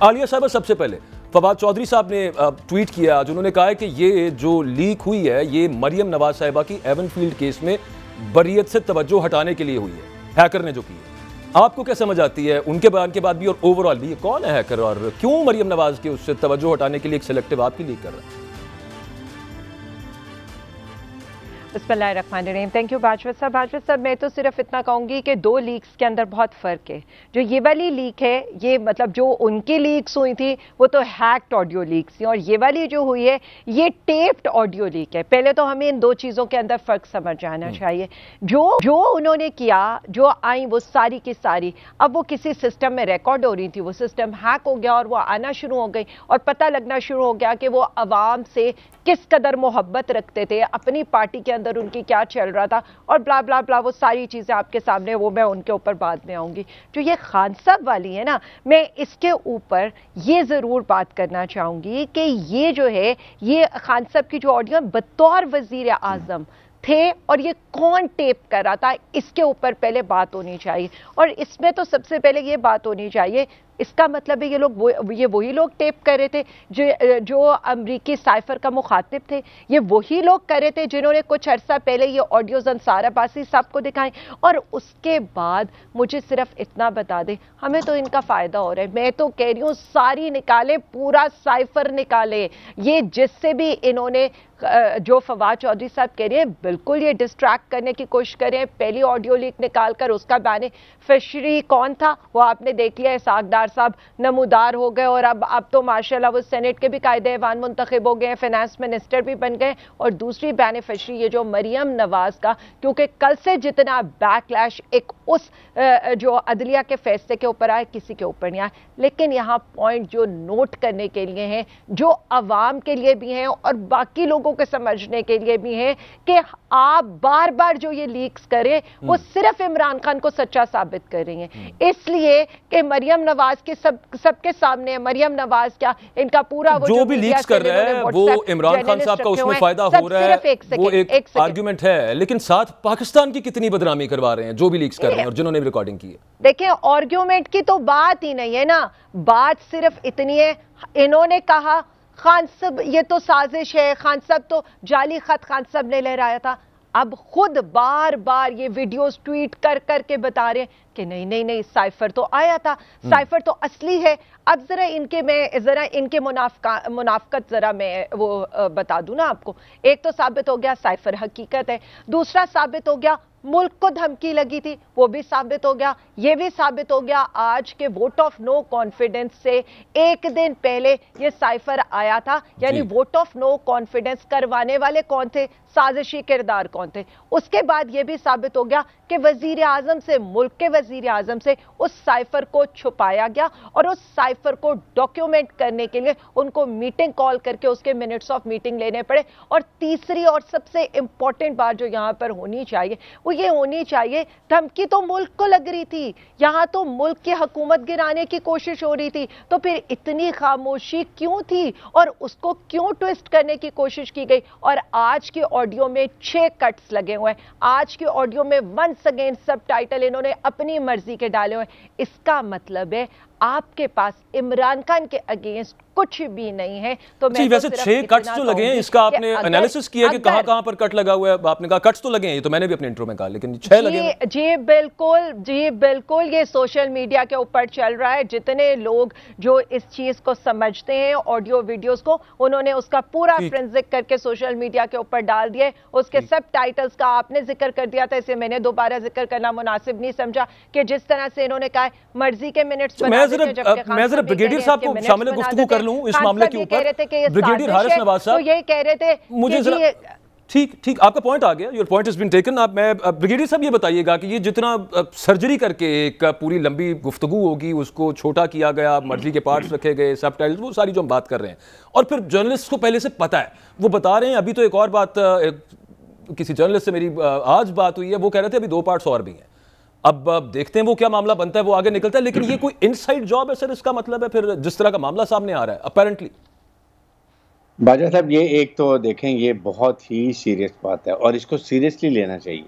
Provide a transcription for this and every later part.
आलिया साहब, सबसे पहले फवाद चौधरी साहब ने ट्वीट किया जिन्होंने कहा है कि ये जो लीक हुई है ये मरियम नवाज साहिबा की एवनफील्ड केस में बरियत से तवज्जो हटाने के लिए हुई है, हैकर ने जो की है। आपको क्या समझ आती है उनके बयान के बाद भी और ओवरऑल भी, ये कौन है हैकर और क्यों मरियम नवाज के उससे तवज्जो हटाने के लिए एक सिलेक्टिव आपकी लीक कर रहा है? बिस्मिल्लाहिर्रहमानिर्रहीम। थैंक यू बाजवा साहब। बाजवा साहब, मैं तो सिर्फ इतना कहूँगी कि दो लीक्स के अंदर बहुत फ़र्क है। जो ये वाली लीक है, ये मतलब जो उनकी लीक्स हुई थी वो तो हैक्ड ऑडियो लीक्स थी, और ये वाली जो हुई है ये टेप्ड ऑडियो लीक है। पहले तो हमें इन दो चीज़ों के अंदर फ़र्क समझ आना चाहिए। जो उन्होंने किया, जो आई वो सारी की सारी अब वो किसी सिस्टम में रिकॉर्ड हो रही थी, वो सिस्टम हैक हो गया और वो आना शुरू हो गई और पता लगना शुरू हो गया कि वो अवाम से किस कदर मोहब्बत रखते थे, अपनी पार्टी के अंदर उनकी क्या चल रहा था और ब्ला ब्ला ब्ला, वो सारी चीज़ें आपके सामने, वो मैं उनके ऊपर बाद में आऊँगी। जो ये खान साहब वाली है ना, मैं इसके ऊपर ये ज़रूर बात करना चाहूँगी कि ये जो है, ये खान साहब की जो ऑडियो बतौर वज़ीर आज़म थे और ये कौन टेप कर रहा था, इसके ऊपर पहले बात होनी चाहिए। और इसमें तो सबसे पहले ये बात होनी चाहिए, इसका मतलब है ये वही लोग टेप कर रहे थे जो अमरीकी साइफर का मुखातिब थे। ये वही लोग कर रहे थे जिन्होंने कुछ अरसा पहले ये ऑडियोज अंसार अब्बासी साहब को दिखाएं। और उसके बाद मुझे सिर्फ इतना बता दें, हमें तो इनका फ़ायदा हो रहा है। मैं तो कह रही हूँ सारी निकाले, पूरा साइफर निकाले। ये जिससे भी इन्होंने, जो फवाद चौधरी साहब कह रहे हैं, बिल्कुल ये डिस्ट्रैक्ट करने की कोशिश करें। पहली ऑडियो लीक निकाल कर उसका बेनिफिशियरी कौन था वो आपने देख लिया। इसाकदार साहब नमूदार हो गए और अब तो माशाल्लाह वो सेनेट के भी कायदे ऐवान मुंतखब हो गए, फाइनेंस मिनिस्टर भी बन गए। और दूसरी बेनिफिशियरी ये जो मरियम नवाज का, क्योंकि कल से जितना बैकलैश एक उस जो अदलिया के फैसले के ऊपर आए, किसी के ऊपर नहीं आया। लेकिन यहाँ पॉइंट जो नोट करने के लिए हैं, जो अवाम के लिए भी हैं और बाकी लोगों को समझने के लिए भी हैं, कि आप बार बार जो ये लीक्स करें वो सिर्फ इमरान खान को सच्चा साबित कर रही हैं। इसलिए कि मरियम नवाज के सबके सामने, मरियम नवाज क्या, इनका पूरा वो जो भी लीक्स कर रहे हैं वो इमरान खान साहब का उसमें फायदा हो रहा है, वो एक आर्गुमेंट है। लेकिन साथ पाकिस्तान की कितनी बदनामी करवा रहे हैं जो भी लीक्स कर रहे हैं और जिन्होंने भी रिकॉर्डिंग की है। देखिए, आर्गुमेंट की तो बात ही नहीं है ना, बात सिर्फ इतनी है, इन्होंने कहा खान साहब ये तो साजिश है, खान साहब तो जाली खत खान साहब ने लहराया था। अब खुद बार बार ये वीडियोस ट्वीट कर करके बता रहे हैं कि नहीं नहीं नहीं, साइफर तो आया था, साइफर तो असली है। अब जरा इनके मुनाफकत जरा मैं वो बता दूं ना आपको। एक तो साबित हो गया साइफर हकीकत है, दूसरा साबित हो गया मुल्क को धमकी लगी थी, वो भी साबित हो गया। ये भी साबित हो गया आज के वोट ऑफ नो कॉन्फिडेंस से एक दिन पहले ये साइफर आया था। यानी वोट ऑफ नो कॉन्फिडेंस करवाने वाले कौन थे, साजिशी किरदार कौन थे। उसके बाद ये भी साबित हो गया कि वजीर आजम से, मुल्क के वजीर आजम से उस साइफर को छुपाया गया और उस साइफर को डॉक्यूमेंट करने के लिए उनको मीटिंग कॉल करके उसके मिनट्स ऑफ मीटिंग लेने पड़े। और तीसरी और सबसे इंपॉर्टेंट बात जो यहां पर होनी चाहिए वो ये होनी चाहिए, धमकी तो मुल्क को लग रही थी, यहां तो मुल्क की हुकूमत गिराने की कोशिश हो रही थी, तो फिर इतनी खामोशी क्यों थी और उसको क्यों ट्विस्ट करने की कोशिश की गई। और आज की ऑडियो में 6 कट्स लगे हुए हैं, आज की ऑडियो में वंस अगेन सबटाइटल इन्होंने अपनी मर्जी के डाले हुए हैं। इसका मतलब है आपके पास इमरान खान के अगेंस्ट कुछ भी नहीं है। तो मैं वैसे 6 कट्स जो लगे हैं, इसका आपने एनालिसिस किया कि कहां पर कट लगा हुआ है? आपने कहा कट्स तो लगे हैं, ये तो मैंने भी अपने इंट्रो में कहा, लेकिन 6 लगे हैं। जी बिल्कुल, ये सोशल मीडिया के ऊपर चल रहा है। जितने लोग जो इस चीज को समझते हैं, ऑडियो वीडियोस को, उन्होंने उसका पूरा फ्रेंजिक करके सोशल मीडिया के ऊपर डाल दिया। उसके सबटाइटल्स का आपने जिक्र कर दिया था, इसे मैंने दोबारा जिक्र करना मुनासिब नहीं समझा कि जिस तरह से इन्होंने कहा मर्जी के मिनट्स मैं जरा ब्रिगेडियर साहब को शामिल गुफ्तगू कर लूं इस मामले के ऊपर। ब्रिगेडियर हारिस नवाज साहब, तो यही कह रहे थे मुझे ठीक आपका पॉइंट आ गया, your point has been taken. आप मैं ब्रिगेडियर साहब ये बताइएगा कि ये जितना सर्जरी करके एक पूरी लंबी गुफ्तगू होगी, उसको छोटा किया गया, मर्जी के पार्ट्स रखे गए, सबटाइटल्स, वो सारी जो हम बात कर रहे हैं, और फिर जर्नलिस्ट को पहले से पता है, वो बता रहे हैं। अभी तो एक और बात, किसी जर्नलिस्ट से मेरी आज बात हुई है, वो कह रहे थे अभी 2 पार्ट्स और भी हैं। अब देखते हैं वो क्या मामला बनता है, वो आगे निकलता है। लेकिन ये कोई इनसाइड जॉब है सर, इसका मतलब है फिर जिस तरह का मामला सामने आ रहा है अपेरेंटली। बाजा साहब, ये एक तो देखें, ये बहुत ही सीरियस बात है और इसको सीरियसली लेना चाहिए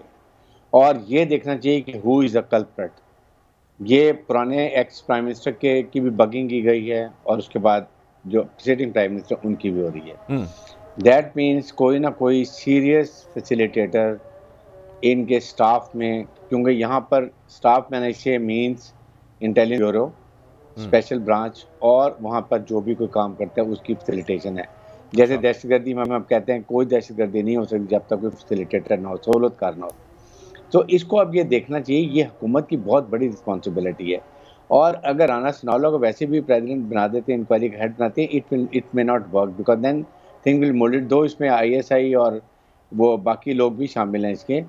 और ये देखना चाहिए कि हु इज द कल्प्रेट। ये पुराने एक्स प्राइम मिनिस्टर के की भी बगिंग की गई है और उसके बाद जो सिटिंग प्राइम मिनिस्टर उनकी भी हो रही है। दैट मीन्स कोई ना कोई सीरियस फैसिलिटेटर इनके स्टाफ में, क्योंकि यहाँ पर staff manager means intelligence bureau, special branch और वहाँ पर जो भी कोई काम करता है उसकी फैसिलिटेशन है। जैसे दहशतगर्दी में हम कहते हैं कोई दहशतगर्दी नहीं हो सकती जब तक कोई फैसिलिटेटर ना हो, सहूलतकार ना हो। तो इसको अब ये देखना चाहिए, ये हुकूमत की बहुत बड़ी रिस्पॉन्सिबिलिटी है। और अगर राना सनाउल्लाह को वैसे भी प्रेसिडेंट बना देते हैं, इंक्वायरी का हेड बनाते हैं, it may not work because then thing will mould, दो इसमें आईएसआई और वो बाकी लोग भी शामिल हैं इसके,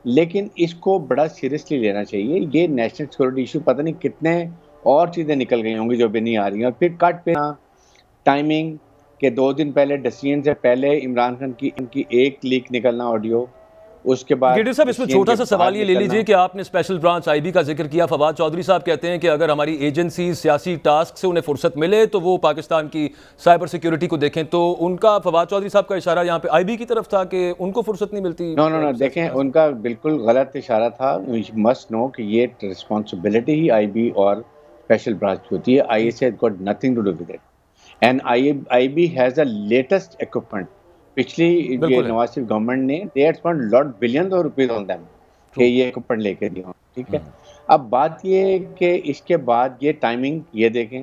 लेकिन इसको बड़ा सीरियसली लेना चाहिए। ये नेशनल सिक्योरिटी इशू, पता नहीं कितने और चीज़ें निकल गई होंगी जो भी नहीं आ रही हैं। और फिर कट पे टाइमिंग के 2 दिन पहले, डिसीजन से पहले इमरान खान की इनकी एक लीक निकलना ऑडियो, उसके बाद ब्रिगेडियर साहब इसमें छोटा सा सवाल ये ले लीजिए कि आपने स्पेशल ब्रांच आईबी का जिक्र किया। फवाद चौधरी साहब कहते हैं कि अगर हमारी एजेंसी सियासी टास्क से उन्हें फुर्सत मिले तो वो पाकिस्तान की साइबर सिक्योरिटी को देखें, तो उनका फवाद चौधरी साहब का इशारा यहाँ पे आईबी की तरफ था कि उनको फुर्सत नहीं मिलती। नो, देखें उनका बिल्कुल गलत इशारा था। मस्ट नो कि ये रिस्पॉन्सिबिलिटी ही आईबी और स्पेशल ब्रांच की होती है। ISI has got nothing to do with it and IB has the latest equipment. पिछली ये नवाज शरीफ गवर्नमेंट ने they had spent lot billions of rupees on them कि ये इक्विपमेंट लेके दिया, ठीक है। अब बात ये कि इसके बाद ये टाइमिंग ये देखें,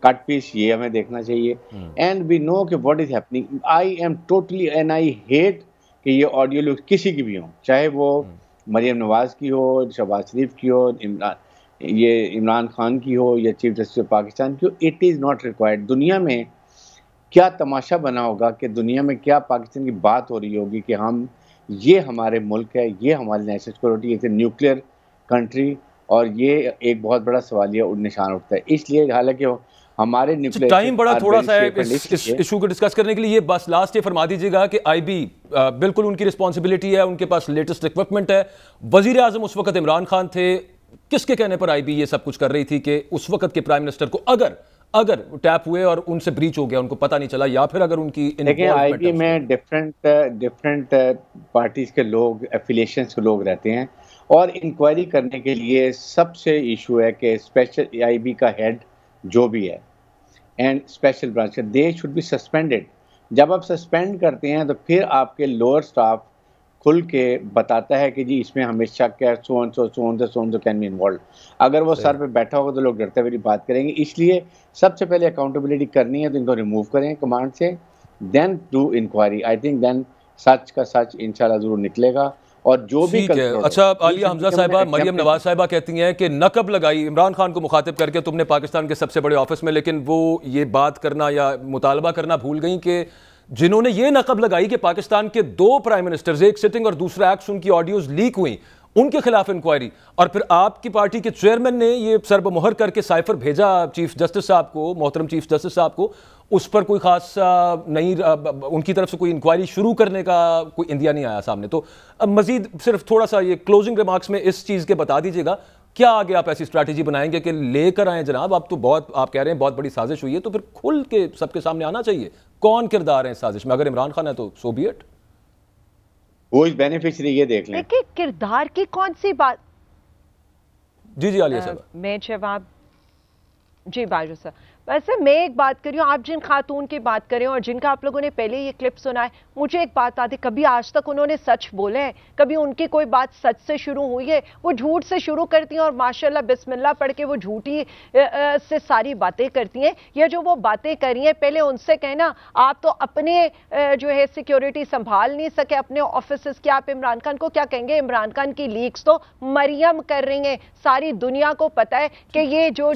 कट पीस ये हमें देखना चाहिए एंड वी नो कि what is happening. I am totally and I hate कि ये ऑडियो लुक किसी की भी हो, चाहे वो मरियम नवाज की हो, शहबाज शरीफ की हो, इमरान खान की हो या चीफ जस्टिस ऑफ पाकिस्तान की हो। It is not required. दुनिया में क्या तमाशा बना होगा कि दुनिया में क्या पाकिस्तान की बात हो रही होगी कि हम, ये हमारे मुल्क है, ये हमारी नेशनल सिक्योरिटी, एक न्यूक्लियर कंट्री, और ये एक बहुत बड़ा सवालिया निशान उठता है। इसलिए हालांकि हमारे न्यूक्लियर टाइम बड़ा थोड़ा सा है इस इशू को डिस्कस करने के लिए, बस लास्ट ये फरमा दीजिएगा कि आईबी बिल्कुल उनकी रिस्पॉन्सिबिलिटी है, उनके पास लेटेस्ट इक्विपमेंट है। वजीर आजम उस वक्त इमरान खान थे, किसके कहने पर आईबी ये सब कुछ कर रही थी कि उस वक्त के प्राइम मिनिस्टर को अगर टैप हुए और उनसे ब्रीच हो गया, उनको पता नहीं चला, या फिर अगर उनकी देखिए आईबी में डिफरेंट पार्टीज के लोग, एफिलिएशंस के लोग रहते हैं, और इंक्वायरी करने के लिए सबसे इशू है कि स्पेशल आईबी का हेड जो भी है and special branch, they should be suspended. जब आप सस्पेंड करते हैं तो फिर आपके लोअर स्टाफ खुल के बताता है कि जी इसमें हमेशा क्या सो कैन बी इन्वॉल्व। अगर वो सर पे बैठा होगा तो लोग डरते हुए बात करेंगे। इसलिए सबसे पहले अकाउंटेबिलिटी करनी है तो इनको रिमूव करें कमांड से, then do inquiry. I think then सच का सच इंशाल्लाह जरूर निकलेगा। और जो भी अच्छा, आलिया हमजा साहिबा, मरियम नवाज साहिबा कहती हैं कि नकब लगाई इमरान खान को मुखातिब करके तुमने पाकिस्तान के सबसे बड़े ऑफिस में, लेकिन वो ये बात करना या मुतालबा करना भूल गई कि जिन्होंने ये नकब लगाई कि पाकिस्तान के 2 प्राइम मिनिस्टर्स, एक सिटिंग और दूसरा एक्स, उनकी ऑडियोज लीक हुई, उनके खिलाफ इंक्वायरी, और फिर आपकी पार्टी के चेयरमैन ने ये सरबमोहर करके साइफर भेजा चीफ जस्टिस साहब को, मोहतरम चीफ जस्टिस साहब को, उस पर कोई खास नहीं, उनकी तरफ से कोई इंक्वायरी शुरू करने का कोई इंदिया नहीं आया सामने। तो मजीद सिर्फ थोड़ा सा ये क्लोजिंग रिमार्क्स में इस चीज़ के बता दीजिएगा, क्या आगे आप ऐसी स्ट्रैटेजी बनाएंगे कि लेकर आए जनाब, आप तो बहुत, आप कह रहे हैं बहुत बड़ी साजिश हुई है, तो फिर खुल के सबके सामने आना चाहिए कौन किरदार है इस साजिश में। अगर इमरान खान है तो सो बी इट, वो इस बेनिफिशियरी ये देख लें। देखिए किरदार की कौन सी बात। जी आलिया साहब, मैं जवाब जी बाजू सर, वैसे मैं एक बात कर रही हूँ, आप जिन खातून की बात कर रहे हो और जिनका आप लोगों ने पहले ये क्लिप सुना है, मुझे एक बात आती, कभी आज तक उन्होंने सच बोले हैं? कभी उनकी कोई बात सच से शुरू हुई है? वो झूठ से शुरू करती हैं और माशाल्लाह बिस्मिल्लाह पढ़ के वो झूठी से सारी बातें करती हैं। या जो वो बातें कर रही हैं, पहले उनसे कहना आप तो अपने जो है सिक्योरिटी संभाल नहीं सके अपने ऑफिस की, आप इमरान खान को क्या कहेंगे? इमरान खान की लीक्स तो मरियम कर रही हैं, सारी दुनिया को पता है कि ये जो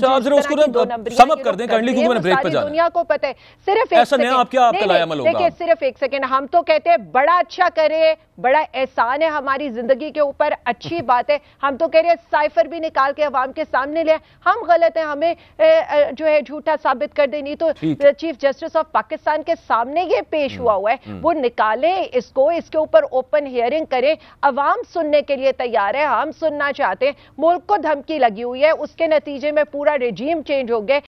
दुनिया को पता है। सिर्फ एक सेकंड, देखिए सिर्फ एक सेकंड, हम तो कहते हैं बड़ा अच्छा करे, बड़ा एहसान है हमारी जिंदगी के ऊपर, अच्छी बात है। हम तो कह रहे हैं साइफर भी निकाल के अवाम के सामने ले, हम गलत हैं, हमें जो है झूठा साबित कर देनी। तो चीफ जस्टिस ऑफ पाकिस्तान के सामने ये पेश हुआ है, वो निकाले इसको, इसके ऊपर ओपन हियरिंग करें। अवाम सुनने के लिए तैयार है, हम सुनना चाहते हैं। मुल्क को धमकी लगी हुई है, उसके नतीजे में पूरा रेजीम चेंज हो गया।